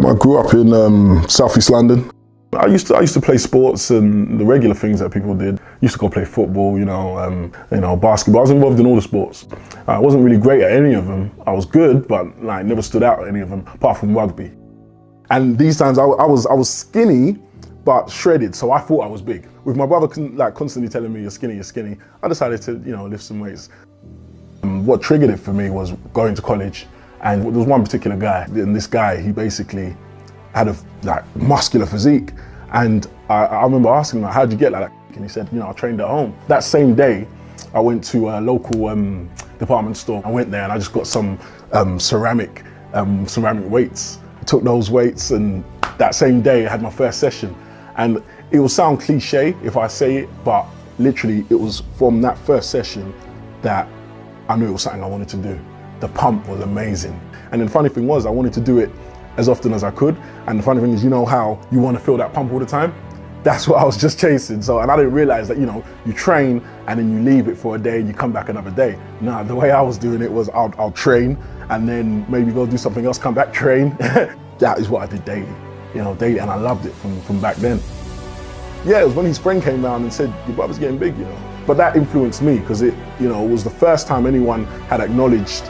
I grew up in South East London. I used to play sports and the regular things that people did. Used to go play football, basketball. I was involved in all the sports. I wasn't really great at any of them. I was good, but like never stood out at any of them, apart from rugby. And these times I was skinny, but shredded, so I thought I was big. With my brother constantly telling me, you're skinny, I decided to lift some weights. What triggered it for me was going to college, and there was one particular guy, and this guy, he basically had a muscular physique, and I remember asking him, how'd you get like that? And he said, I trained at home. That same day, I went to a local department store. I went there and I just got some ceramic weights. I took those weights, and that same day I had my first session. And it will sound cliche if I say it, but literally it was from that first session that I knew it was something I wanted to do. The pump was amazing. And the funny thing was, I wanted to do it as often as I could. And the funny thing is, you know how you want to feel that pump all the time? That's what I was just chasing. So, and I didn't realize that, you train and then you leave it for a day and you come back another day. No, the way I was doing it was I'll train and then maybe go do something else, come back, train. That is what I did daily, daily, and I loved it from back then. Yeah, it was when his friend came down and said, your brother's getting big, But that influenced me because it was the first time anyone had acknowledged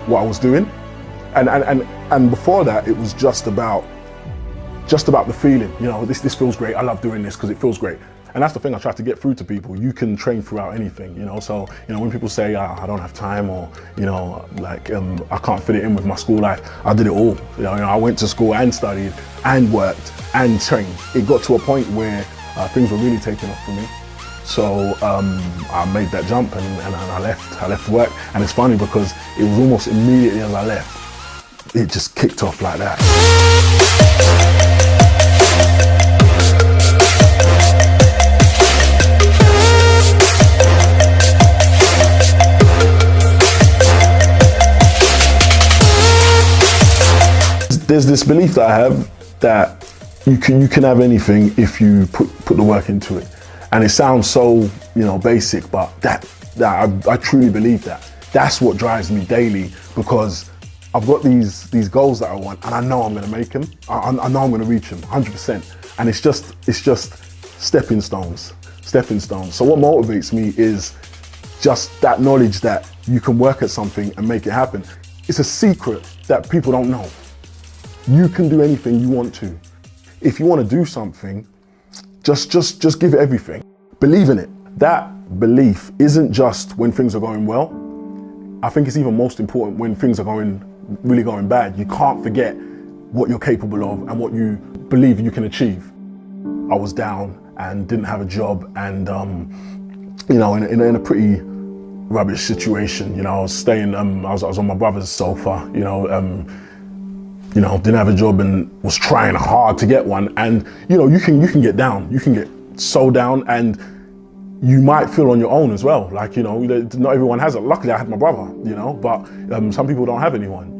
what I was doing. And before that, it was just about the feeling, this feels great. I love doing this because it feels great. And that's the thing I try to get through to people. You can train throughout anything, So, when people say, I don't have time, or, I can't fit it in with my school life, I did it all. I went to school and studied and worked and trained. It got to a point where things were really taking off for me. So I made that jump and I left work. And it's funny because it was almost immediately as I left, it just kicked off like that. There's this belief that I have that you can have anything if you put the work into it. And it sounds so, basic, but I truly believe that. That's what drives me daily, because I've got these goals that I want, and I know I'm going to make them. I know I'm going to reach them, 100%. And it's just stepping stones. So what motivates me is just that knowledge that you can work at something and make it happen. It's a secret that people don't know. You can do anything you want to. If you want to do something, just give it everything. Believe in it. That belief isn't just when things are going well. I think it's even most important when things are really going bad. You can't forget what you're capable of and what you believe you can achieve. I was down and didn't have a job, and in a pretty rubbish situation. I was staying. I was on my brother's sofa. Didn't have a job and was trying hard to get one. And you can get down. You can get so down, and you might feel on your own as well. Not everyone has it. Luckily, I had my brother. But some people don't have anyone.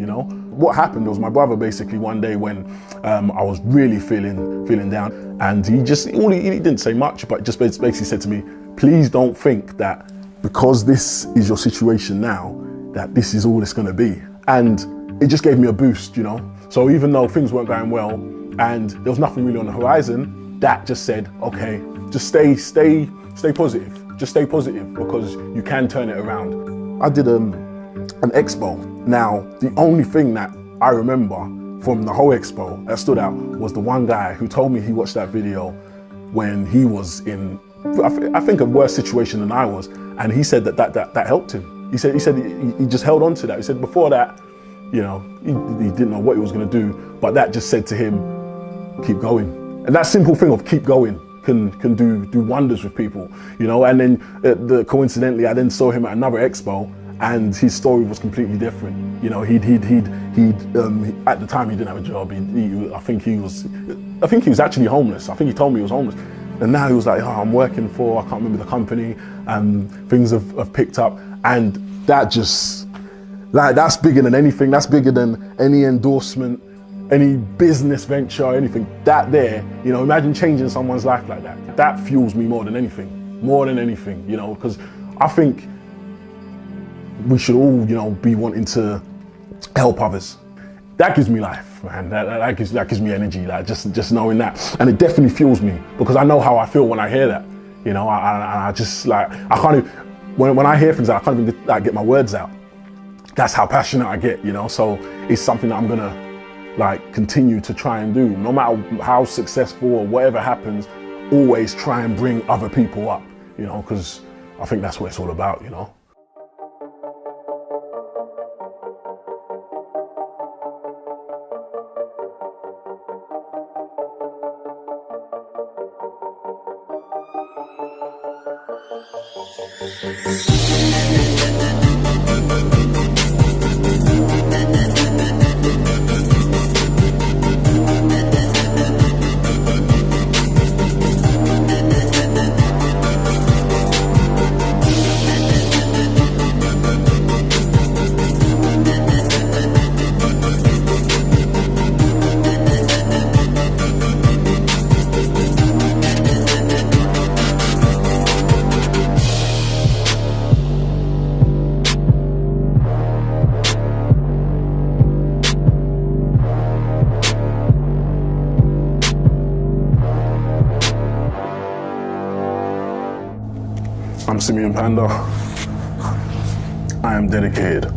What happened was my brother basically one day when I was really feeling down, and he didn't say much, but just basically said to me, please don't think that because this is your situation now, that this is all it's going to be. And it just gave me a boost, So even though things weren't going well and there was nothing really on the horizon, that just said, okay, just stay positive. Just stay positive, because you can turn it around. I did an expo. Now, the only thing that I remember from the whole expo that stood out was the one guy who told me he watched that video when he was in, I think, a worse situation than I was. And he said that helped him. He said he just held on to that. He said before that, he didn't know what he was going to do, but that just said to him, keep going. And that simple thing of keep going can do wonders with people, And then coincidentally, I then saw him at another expo, and his story was completely different. At the time he didn't have a job. I think he was actually homeless. I think he told me he was homeless. And now he was like, I'm working for, I can't remember the company, and things have picked up, and that just. That's bigger than anything. That's bigger than any endorsement, any business venture, anything. That there, imagine changing someone's life like that. That fuels me more than anything, because I think we should all, be wanting to help others. that gives me life, man. That gives me energy, like just knowing that. And it definitely fuels me because I know how I feel when I hear that. You know, I just like, I can't even, when I hear things, I can't even like get my words out. That's how passionate I get, you know? So it's something that I'm gonna like continue to try and do. No matter how successful or whatever happens, always try and bring other people up, you know, because I think that's what it's all about, you know? I'm Simeon Panda. I am dedicated.